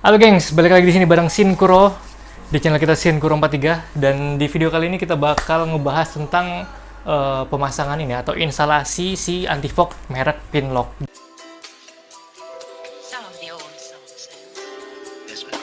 Halo gengs, balik lagi di sini bareng Shinkuro di channel kita Shinkuro 43, dan di video kali ini kita bakal ngebahas tentang pemasangan ini atau instalasi si anti-fog merek Pinlock. Some of the old songs. This one.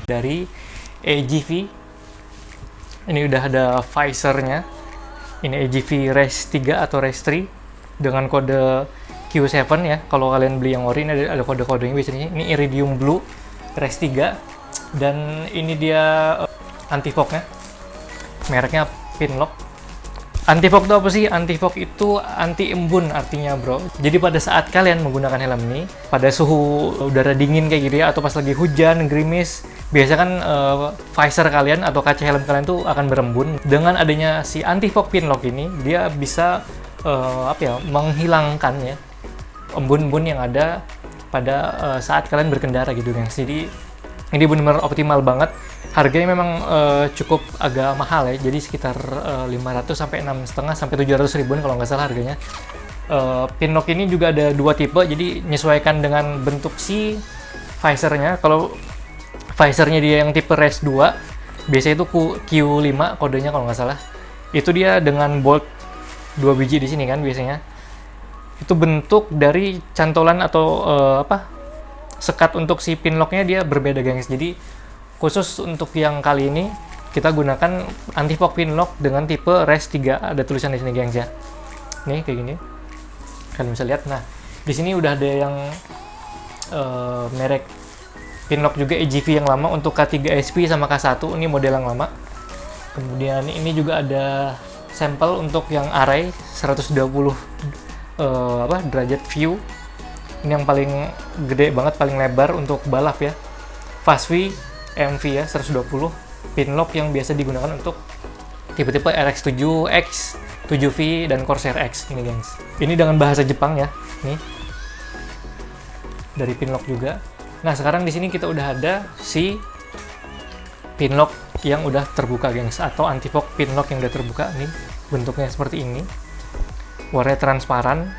Dari AGV ini udah ada visornya. Ini AGV Race 3 atau Race 3 dengan kode Q7 ya. Kalau kalian beli yang ori ini ada kode-kodenya biasanya. Ini Iridium Blue Race 3, dan ini dia anti-fognya, mereknya Pinlock. Anti-fog itu apa sih? Anti-fog itu anti embun artinya, bro. Jadi pada saat kalian menggunakan helm ini, pada suhu udara dingin kayak gitu ya, atau pas lagi hujan, gerimis, biasa kan visor kalian atau kaca helm kalian tuh akan berembun. Dengan adanya si anti-fog Pinlock ini, dia bisa menghilangkan ya embun-embun yang ada pada saat kalian berkendara gitu, guys. Jadi ini benar-benar optimal banget. Harganya memang cukup agak mahal ya, jadi sekitar 500 sampai 6,5 sampai 700 ribuan kalau nggak salah harganya. Pinlock ini juga ada dua tipe, jadi menyesuaikan dengan bentuk si visornya. Kalau visornya dia yang tipe Race 2, biasanya itu Q5 kodenya kalau nggak salah. Itu dia dengan bolt 2 biji di sini kan biasanya. Itu bentuk dari cantolan atau sekat untuk si Pinlocknya dia berbeda, guys. Jadi khusus untuk yang kali ini kita gunakan anti-fog Pinlock dengan tipe Race 3. Ada tulisan di sini, gengs ya. Nih kayak gini. Kalian bisa lihat. Nah, di sini udah ada yang merek Pinlock juga AGV yang lama untuk K3SP sama K1. Ini model yang lama. Kemudian ini juga ada sampel untuk yang array 120 derajat view. Ini yang paling gede banget, paling lebar untuk balap ya. Fastv MV ya 120, Pinlock yang biasa digunakan untuk tipe-tipe RX7X, 7V, dan Corsair X ini, gengs. Ini dengan bahasa Jepang ya, nih dari Pinlock juga. Nah, sekarang di sini kita udah ada si Pinlock yang udah terbuka, gengs, atau anti-fog Pinlock yang udah terbuka. Nih bentuknya seperti ini, warnanya transparan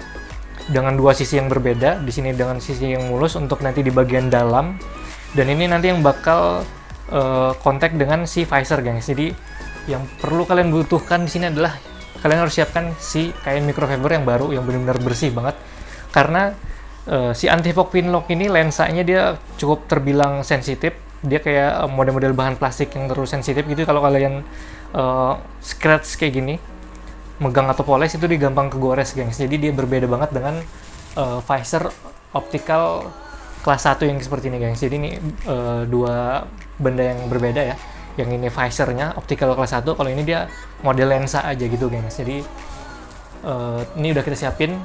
dengan dua sisi yang berbeda. Di sini dengan sisi yang mulus untuk nanti di bagian dalam. Dan ini nanti yang bakal kontak dengan si visor, guys. Jadi yang perlu kalian butuhkan di sini adalah kalian harus siapkan si kain microfiber yang baru, yang benar-benar bersih banget. Karena si anti-fog Pinlock ini lensanya dia cukup terbilang sensitif. Dia kayak model-model bahan plastik yang terlalu sensitif gitu. Kalau kalian scratch kayak gini, megang atau poles, itu dia gampang kegores, guys. Jadi dia berbeda banget dengan visor optical kelas 1 yang seperti ini, guys. Jadi ini dua benda yang berbeda ya. Yang ini visornya optical kelas 1, kalau ini dia model lensa aja gitu, guys. Jadi ini udah kita siapin.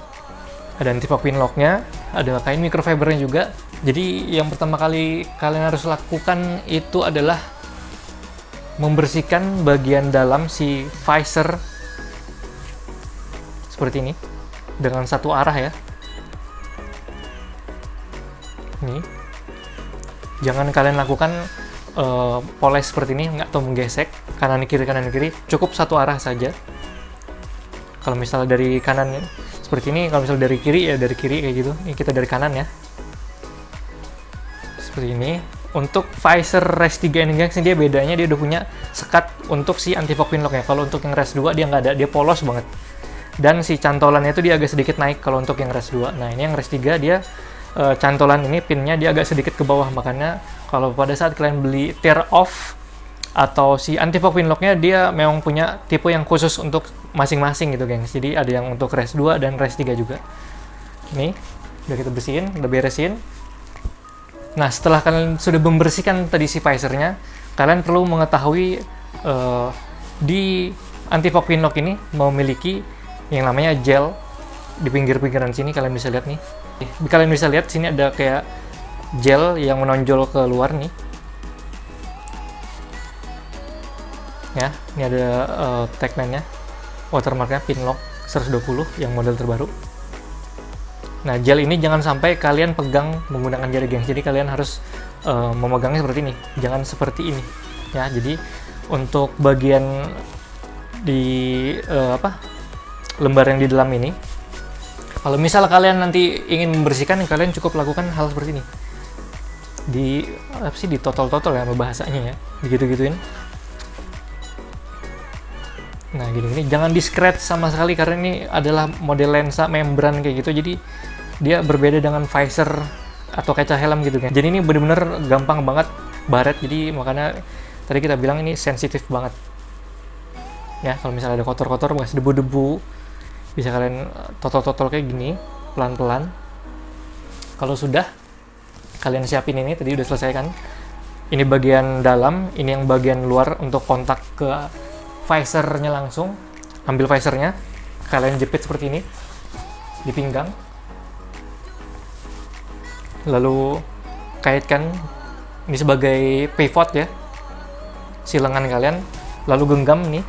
Ada anti-fog Pinlocknya, ada kain microfibernya juga. Jadi yang pertama kali kalian harus lakukan itu adalah membersihkan bagian dalam si visor seperti ini dengan satu arah ya. Nih, jangan kalian lakukan poles seperti ini atau menggesek, kanan kiri, cukup satu arah saja. Kalau misalnya dari kanan seperti ini, kalau misalnya dari kiri ya dari kiri kayak gitu. Ini kita dari kanan ya. Seperti ini. Untuk visor Res 3 ini guys, dia bedanya dia udah punya sekat untuk si anti-fog pinlocknya. Kalau untuk yang Res 2 dia nggak ada, dia polos banget. Dan si cantolannya itu dia agak sedikit naik kalau untuk yang Res 2. Nah ini yang Res 3 dia cantolan ini pinnya dia agak sedikit ke bawah, makanya kalau pada saat kalian beli tear off atau si anti-fog pinlocknya dia memang punya tipe yang khusus untuk masing-masing gitu gengs. Jadi ada yang untuk Res 2 dan Res 3 juga. Nih udah kita bersihin, udah beresin. Nah, setelah kalian sudah membersihkan tadi si visornya, kalian perlu mengetahui di anti-fog pinlock ini memiliki yang namanya gel di pinggir-pinggiran sini. Kalian bisa lihat nih. Kalian bisa lihat sini ada kayak gel yang menonjol keluar nih. Ya, ini ada tagline-nya, watermark-nya pinlock 120 yang model terbaru. Nah, gel ini jangan sampai kalian pegang menggunakan jari gengs. Jadi kalian harus memegangnya seperti ini, jangan seperti ini. Ya, jadi untuk bagian di lembar yang di dalam ini, kalau misal kalian nanti ingin membersihkan, kalian cukup lakukan hal seperti ini. Ditotol-totol ya bahasanya ya, digitu-gituin. Nah, gini-gini, jangan di-scratch sama sekali karena ini adalah model lensa membran kayak gitu. Jadi dia berbeda dengan visor atau kaca helm gitu kan. Jadi ini bener-bener gampang banget baret, jadi makanya tadi kita bilang ini sensitif banget. Ya, kalau misalnya ada kotor-kotor, bekas debu-debu, bisa kalian totol-totol kayak gini, pelan-pelan. Kalau sudah, kalian siapin ini, tadi udah selesai kan. Ini bagian dalam, ini yang bagian luar untuk kontak ke visornya langsung. Ambil visornya, kalian jepit seperti ini di pinggang, lalu kaitkan ini sebagai pivot ya si lengan kalian, lalu genggam nih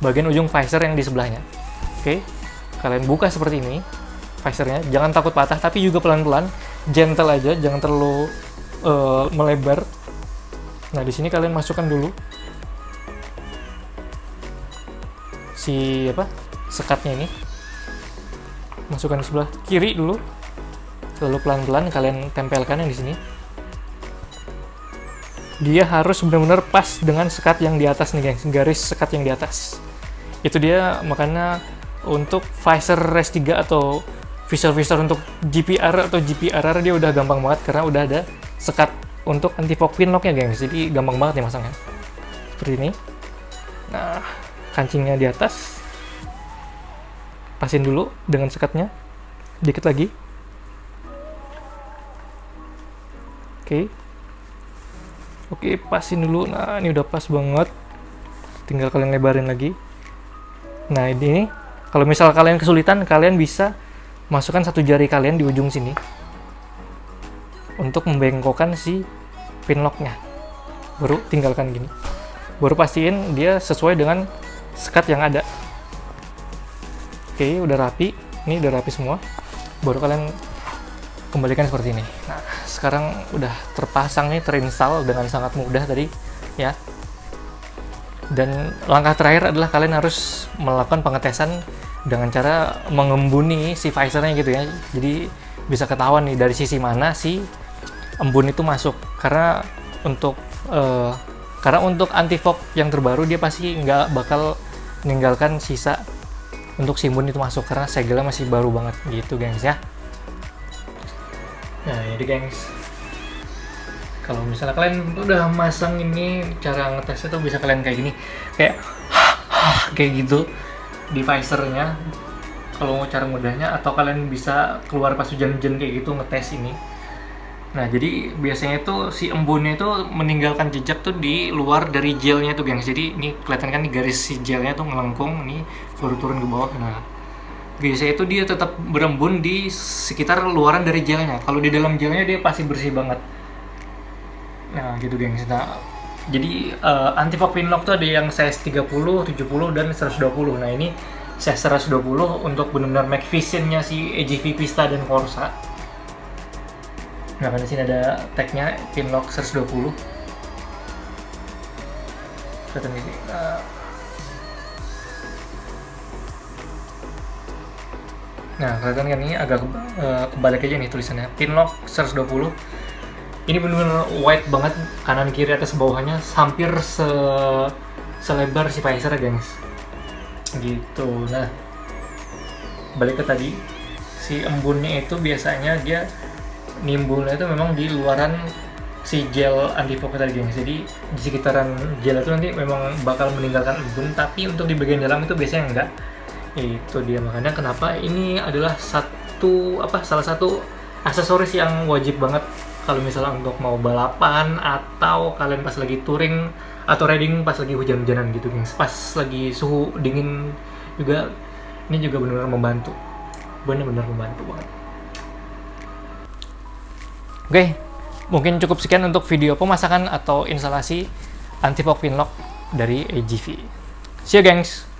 bagian ujung visor yang di sebelahnya. Oke, kalian buka seperti ini visornya, jangan takut patah tapi juga pelan-pelan, gentle aja, jangan terlalu melebar. Nah, di sini kalian masukkan dulu si sekatnya ini, masukkan di sebelah kiri dulu, lalu pelan-pelan kalian tempelkan yang di sini. Dia harus benar-benar pas dengan sekat yang di atas nih guys, garis sekat yang di atas. Itu dia makanya untuk visor Res 3 atau visor-visor untuk GPR atau GPRR dia udah gampang banget karena udah ada sekat untuk anti-fog pinlocknya guys. Jadi gampang banget nih masangnya. Seperti ini. Nah, kancingnya di atas, pasin dulu dengan sekatnya, dikit lagi. Oke, pasin dulu. Nah, ini udah pas banget, tinggal kalian lebarin lagi. Nah, ini kalau misal kalian kesulitan, kalian bisa masukkan satu jari kalian di ujung sini untuk membengkokkan si pinlocknya, baru tinggalkan gini, baru pastiin dia sesuai dengan sekat yang ada. Oke, udah rapi. Ini udah rapi semua. Baru kalian kembalikan seperti ini. Nah, sekarang udah terpasang nih, terinstall dengan sangat mudah tadi ya. Dan langkah terakhir adalah kalian harus melakukan pengetesan dengan cara mengembuni si visornya gitu ya. Jadi bisa ketahuan nih dari sisi mana si embun itu masuk. Karena untuk anti-fog yang terbaru dia pasti nggak bakal meninggalkan sisa untuk si embun itu masuk karena segelnya masih baru banget gitu gengs ya. Nah, jadi gengs, kalau misalnya kalian udah masang ini, cara ngetesnya tuh bisa kalian kayak gini, kayak gitu di visornya kalau mau cara mudahnya, atau kalian bisa keluar pas hujan-hujan kayak gitu ngetes ini. Nah, jadi biasanya tuh si embunnya itu meninggalkan jejak tuh di luar dari gelnya tuh gengs. Jadi ini kelihatan kan nih garis si gelnya tuh melengkung, ini baru turun ke bawah. Nah, biasanya itu dia tetap berembun di sekitar luaran dari gelnya. Kalau di dalam gelnya dia pasti bersih banget. Nah, gitu gengs. Nah, jadi anti-fog pinlock tuh ada yang size 30, 70, dan 120. Nah, ini size 120 untuk benar-benar Mac Vision-nya si AGV Vista dan Corsa. Nah, di sini ada tagnya pinlock 120. kelihatan gini. Nah, kelihatan kan ini agak kebalik aja nih tulisannya. Pinlock 120. Ini benar-benar wide banget, kanan kiri atas bawahnya hampir selebar si Phaser, gengs. Gitu. Nah, balik ke tadi, si embunnya itu biasanya dia nimbulnya itu memang di luaran si gel anti-fog tadi, gengs. Jadi di sekitaran gel itu nanti memang bakal meninggalkan embun, tapi untuk di bagian dalam itu biasanya enggak. Itu dia, makanya kenapa ini adalah salah satu aksesoris yang wajib banget kalau misalnya untuk mau balapan atau kalian pas lagi touring atau riding pas lagi hujan-hujanan gitu, gengs. Pas lagi suhu dingin juga, ini juga benar-benar membantu. Benar-benar membantu banget. Oke, mungkin cukup sekian untuk video pemasakan atau instalasi anti-fog pinlock dari AGV. See you, gengs!